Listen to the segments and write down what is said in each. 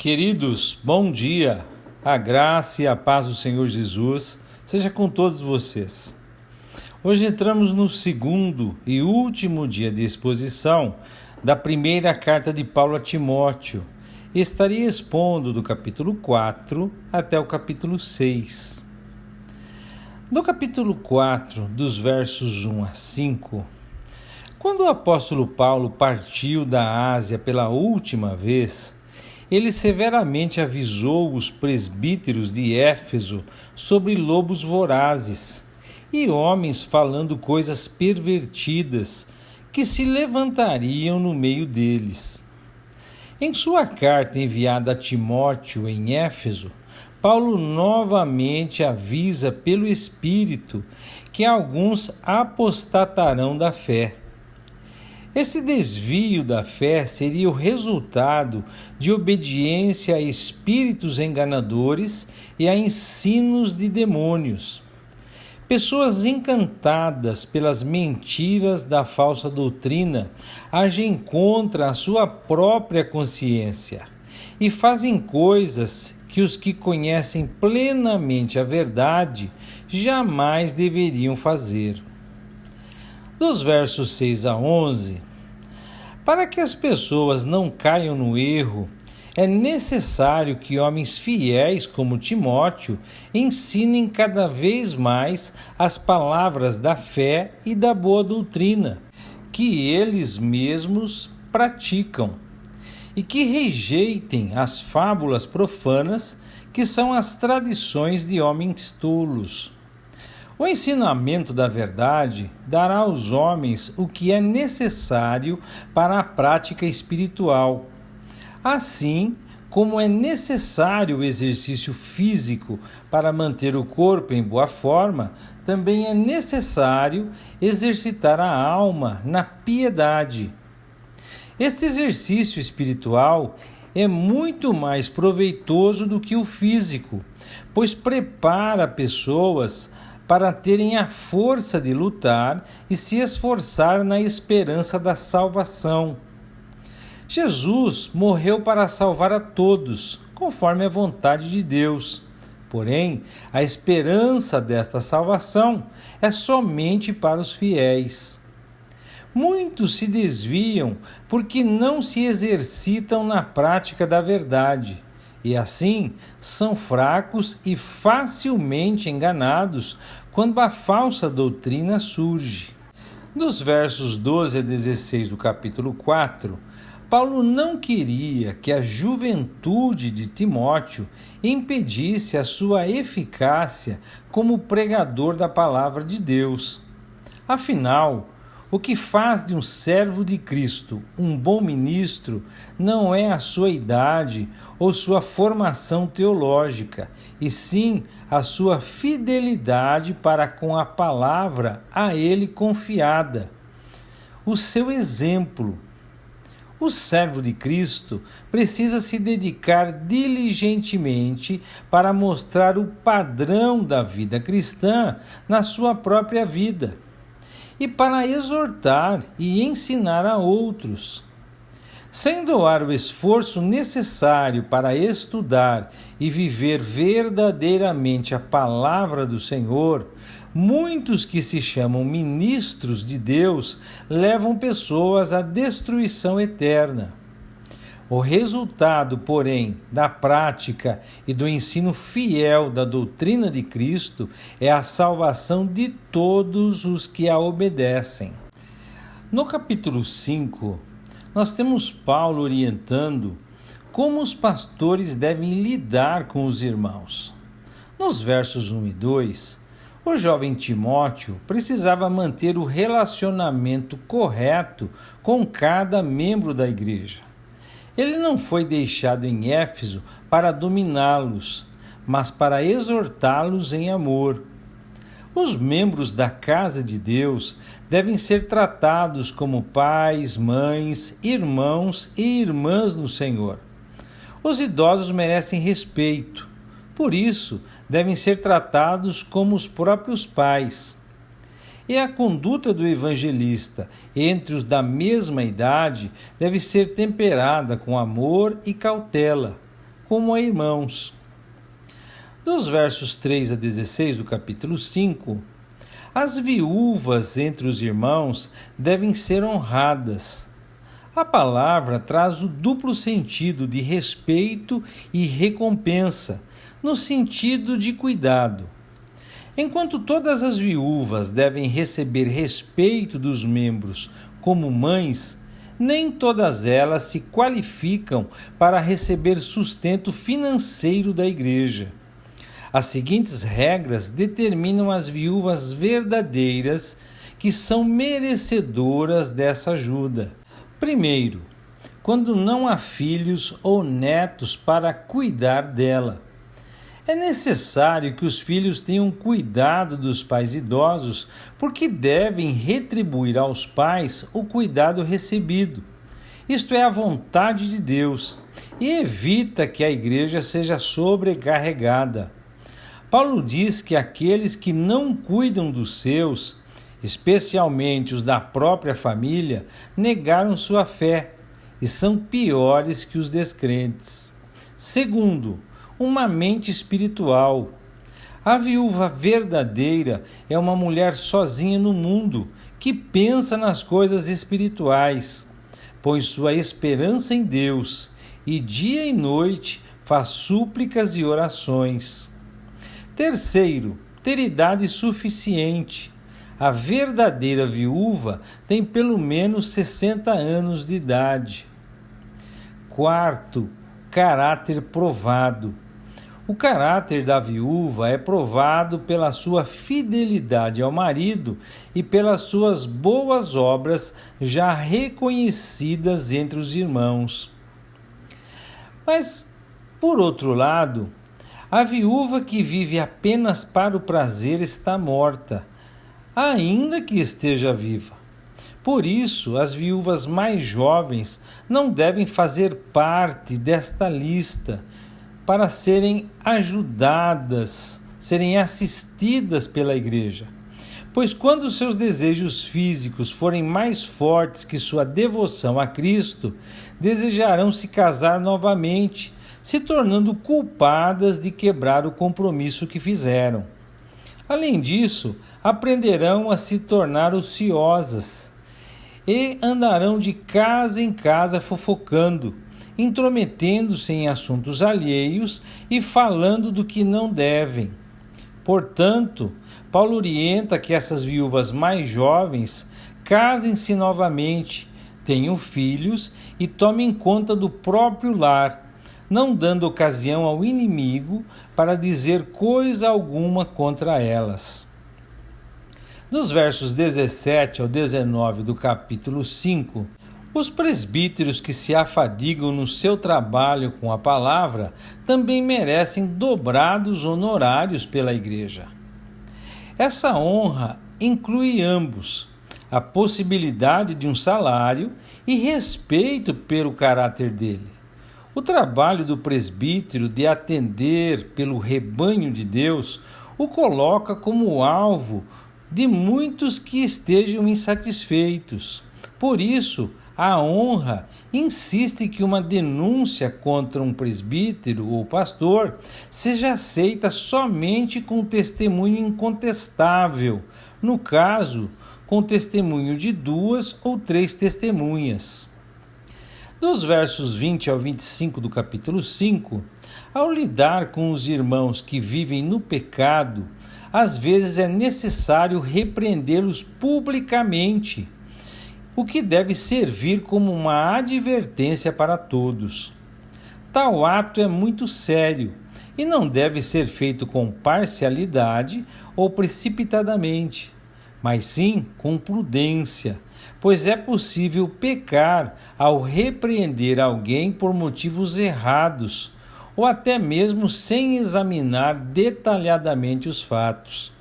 Queridos, bom dia. A graça e a paz do Senhor Jesus seja com todos vocês. Hoje entramos no segundo e último dia de exposição da primeira carta de Paulo a Timóteo. Estarei expondo do capítulo 4 até o capítulo 6. No capítulo 4, dos versos 1 a 5, quando o apóstolo Paulo partiu da Ásia pela última vez, ele severamente avisou os presbíteros de Éfeso sobre lobos vorazes e homens falando coisas pervertidas que se levantariam no meio deles. Em sua carta enviada a Timóteo em Éfeso, Paulo novamente avisa pelo Espírito que alguns apostatarão da fé. Esse desvio da fé seria o resultado de obediência a espíritos enganadores e a ensinos de demônios. Pessoas encantadas pelas mentiras da falsa doutrina agem contra a sua própria consciência e fazem coisas que os que conhecem plenamente a verdade jamais deveriam fazer. Dos versos 6 a 11, para que as pessoas não caiam no erro, é necessário que homens fiéis como Timóteo ensinem cada vez mais as palavras da fé e da boa doutrina, que eles mesmos praticam, e que rejeitem as fábulas profanas, que são as tradições de homens tolos. O ensinamento da verdade dará aos homens o que é necessário para a prática espiritual. Assim como é necessário o exercício físico para manter o corpo em boa forma, também é necessário exercitar a alma na piedade. Este exercício espiritual é muito mais proveitoso do que o físico, pois prepara pessoas para terem a força de lutar e se esforçar na esperança da salvação. Jesus morreu para salvar a todos, conforme a vontade de Deus. Porém, a esperança desta salvação é somente para os fiéis. Muitos se desviam porque não se exercitam na prática da verdade. E assim são fracos e facilmente enganados quando a falsa doutrina surge. Dos versos 12 a 16 do capítulo 4, Paulo não queria que a juventude de Timóteo impedisse a sua eficácia como pregador da palavra de Deus. Afinal, o que faz de um servo de Cristo um bom ministro não é a sua idade ou sua formação teológica, e sim a sua fidelidade para com a palavra a ele confiada. O seu exemplo. O servo de Cristo precisa se dedicar diligentemente para mostrar o padrão da vida cristã na sua própria vida, e para exortar e ensinar a outros. Sem doar o esforço necessário para estudar e viver verdadeiramente a palavra do Senhor, muitos que se chamam ministros de Deus levam pessoas à destruição eterna. O resultado, porém, da prática e do ensino fiel da doutrina de Cristo é a salvação de todos os que a obedecem. No capítulo 5, nós temos Paulo orientando como os pastores devem lidar com os irmãos. Nos versos 1 e 2, o jovem Timóteo precisava manter o relacionamento correto com cada membro da igreja. Ele não foi deixado em Éfeso para dominá-los, mas para exortá-los em amor. Os membros da casa de Deus devem ser tratados como pais, mães, irmãos e irmãs no Senhor. Os idosos merecem respeito, por isso devem ser tratados como os próprios pais. E a conduta do evangelista entre os da mesma idade deve ser temperada com amor e cautela, como a irmãos. Dos versos 3 a 16 do capítulo 5, as viúvas entre os irmãos devem ser honradas. A palavra traz o duplo sentido de respeito e recompensa, no sentido de cuidado. Enquanto todas as viúvas devem receber respeito dos membros como mães, nem todas elas se qualificam para receber sustento financeiro da igreja. As seguintes regras determinam as viúvas verdadeiras que são merecedoras dessa ajuda. Primeiro, quando não há filhos ou netos para cuidar dela. É necessário que os filhos tenham cuidado dos pais idosos, porque devem retribuir aos pais o cuidado recebido. Isto é a vontade de Deus, e evita que a igreja seja sobrecarregada. Paulo diz que aqueles que não cuidam dos seus, especialmente os da própria família, negaram sua fé e são piores que os descrentes. Segundo, uma mente espiritual. A viúva verdadeira é uma mulher sozinha no mundo, que pensa nas coisas espirituais, põe sua esperança em Deus e dia e noite faz súplicas e orações. Terceiro, ter idade suficiente. A verdadeira viúva tem pelo menos 60 anos de idade. Quarto, caráter provado. O caráter da viúva é provado pela sua fidelidade ao marido e pelas suas boas obras já reconhecidas entre os irmãos. Mas, por outro lado, a viúva que vive apenas para o prazer está morta, ainda que esteja viva. Por isso, as viúvas mais jovens não devem fazer parte desta lista para serem ajudadas, serem assistidas pela igreja. Pois quando seus desejos físicos forem mais fortes que sua devoção a Cristo, desejarão se casar novamente, se tornando culpadas de quebrar o compromisso que fizeram. Além disso, aprenderão a se tornar ociosas e andarão de casa em casa fofocando, intrometendo-se em assuntos alheios e falando do que não devem. Portanto, Paulo orienta que essas viúvas mais jovens casem-se novamente, tenham filhos e tomem conta do próprio lar, não dando ocasião ao inimigo para dizer coisa alguma contra elas. Nos versos 17 ao 19 do capítulo 5, os presbíteros que se afadigam no seu trabalho com a palavra também merecem dobrados honorários pela igreja. Essa honra inclui ambos, a possibilidade de um salário e respeito pelo caráter dele. O trabalho do presbítero de atender pelo rebanho de Deus o coloca como alvo de muitos que estejam insatisfeitos. Por isso, a honra insiste que uma denúncia contra um presbítero ou pastor seja aceita somente com testemunho incontestável, no caso, com testemunho de 2 ou 3 testemunhas. Dos versos 20 ao 25 do capítulo 5, ao lidar com os irmãos que vivem no pecado, às vezes é necessário repreendê-los publicamente, o que deve servir como uma advertência para todos. Tal ato é muito sério e não deve ser feito com parcialidade ou precipitadamente, mas sim com prudência, pois é possível pecar ao repreender alguém por motivos errados, ou até mesmo sem examinar detalhadamente os fatos.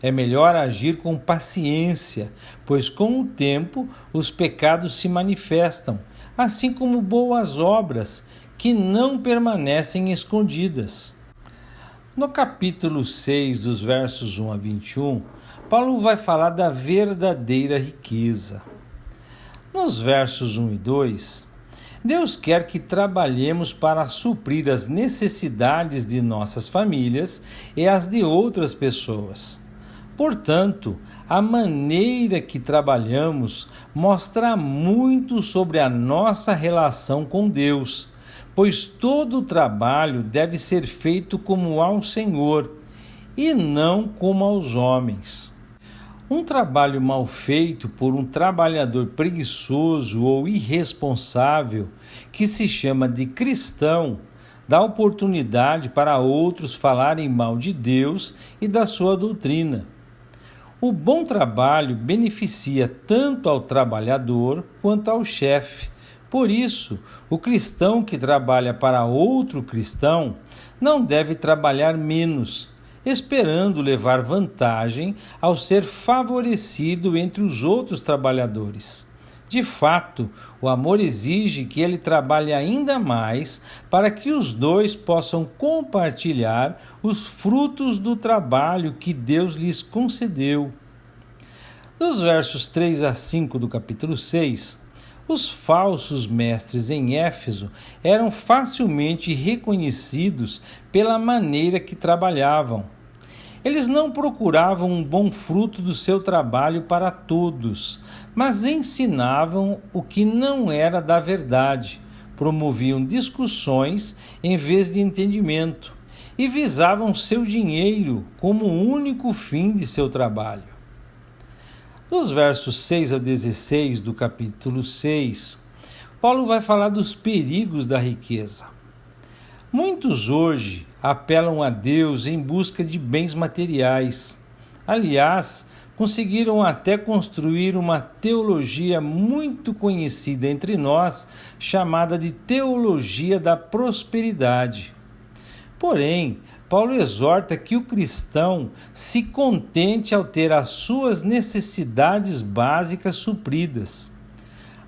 É melhor agir com paciência, pois com o tempo os pecados se manifestam, assim como boas obras que não permanecem escondidas. No capítulo 6, dos versos 1 a 21, Paulo vai falar da verdadeira riqueza. Nos versos 1 e 2, Deus quer que trabalhemos para suprir as necessidades de nossas famílias e as de outras pessoas. Portanto, a maneira que trabalhamos mostra muito sobre a nossa relação com Deus, pois todo o trabalho deve ser feito como ao Senhor e não como aos homens. Um trabalho mal feito por um trabalhador preguiçoso ou irresponsável, que se chama de cristão, dá oportunidade para outros falarem mal de Deus e da sua doutrina. O bom trabalho beneficia tanto ao trabalhador quanto ao chefe. Por isso, o cristão que trabalha para outro cristão não deve trabalhar menos, esperando levar vantagem ao ser favorecido entre os outros trabalhadores. De fato, o amor exige que ele trabalhe ainda mais para que os dois possam compartilhar os frutos do trabalho que Deus lhes concedeu. Nos versos 3 a 5 do capítulo 6, os falsos mestres em Éfeso eram facilmente reconhecidos pela maneira que trabalhavam. Eles não procuravam um bom fruto do seu trabalho para todos, mas ensinavam o que não era da verdade, promoviam discussões em vez de entendimento e visavam seu dinheiro como o único fim de seu trabalho. Nos versos 6 a 16 do capítulo 6, Paulo vai falar dos perigos da riqueza. Muitos hoje apelam a Deus em busca de bens materiais. Aliás, conseguiram até construir uma teologia muito conhecida entre nós, chamada de teologia da prosperidade. Porém, Paulo exorta que o cristão se contente ao ter as suas necessidades básicas supridas.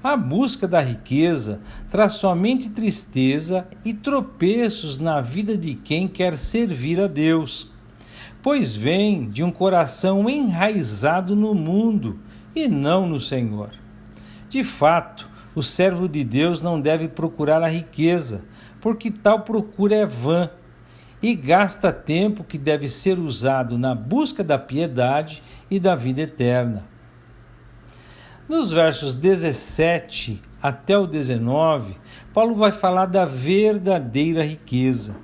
A busca da riqueza traz somente tristeza e tropeços na vida de quem quer servir a Deus, pois vem de um coração enraizado no mundo e não no Senhor. De fato, o servo de Deus não deve procurar a riqueza, porque tal procura é vã e gasta tempo que deve ser usado na busca da piedade e da vida eterna. Nos versos 17 até o 19, Paulo vai falar da verdadeira riqueza.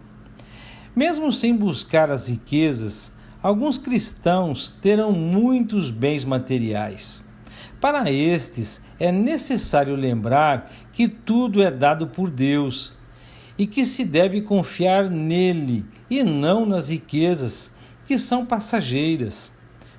Mesmo sem buscar as riquezas, alguns cristãos terão muitos bens materiais. Para estes, é necessário lembrar que tudo é dado por Deus e que se deve confiar nele e não nas riquezas, que são passageiras.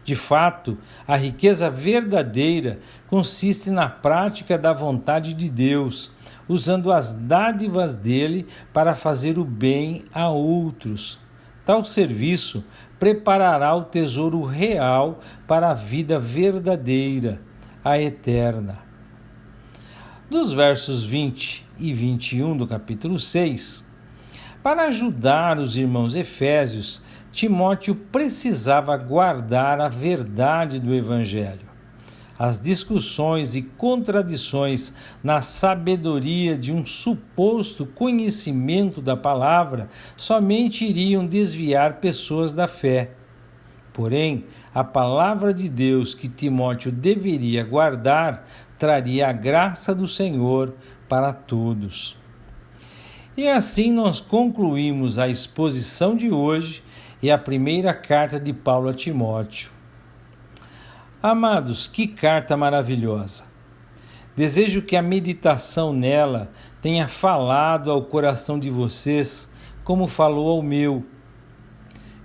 De fato, a riqueza verdadeira consiste na prática da vontade de Deus, usando as dádivas dele para fazer o bem a outros. Tal serviço preparará o tesouro real para a vida verdadeira, a eterna. Dos versos 20 e 21 do capítulo 6, para ajudar os irmãos efésios, Timóteo precisava guardar a verdade do Evangelho. As discussões e contradições na sabedoria de um suposto conhecimento da palavra somente iriam desviar pessoas da fé. Porém, a palavra de Deus que Timóteo deveria guardar traria a graça do Senhor para todos. E assim nós concluímos a exposição de hoje e a primeira carta de Paulo a Timóteo. Amados, que carta maravilhosa! Desejo que a meditação nela tenha falado ao coração de vocês como falou ao meu.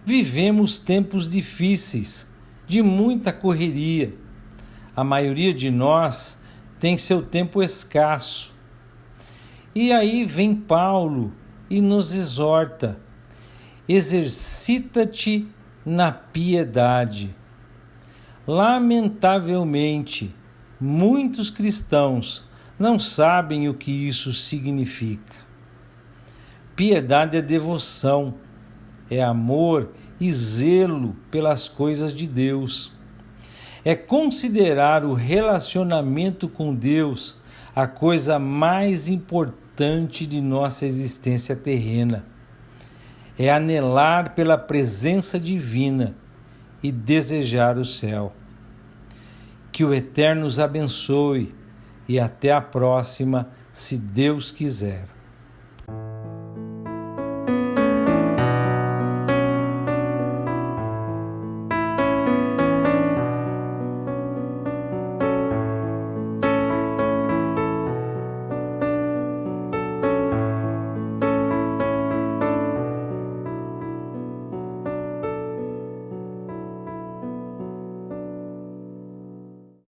Vivemos tempos difíceis, de muita correria. A maioria de nós tem seu tempo escasso. E aí vem Paulo e nos exorta: exercita-te na piedade. Lamentavelmente, muitos cristãos não sabem o que isso significa. Piedade é devoção, é amor e zelo pelas coisas de Deus. É considerar o relacionamento com Deus a coisa mais importante de nossa existência terrena. É anelar pela presença divina e desejar o céu. Que o Eterno os abençoe e até a próxima, se Deus quiser.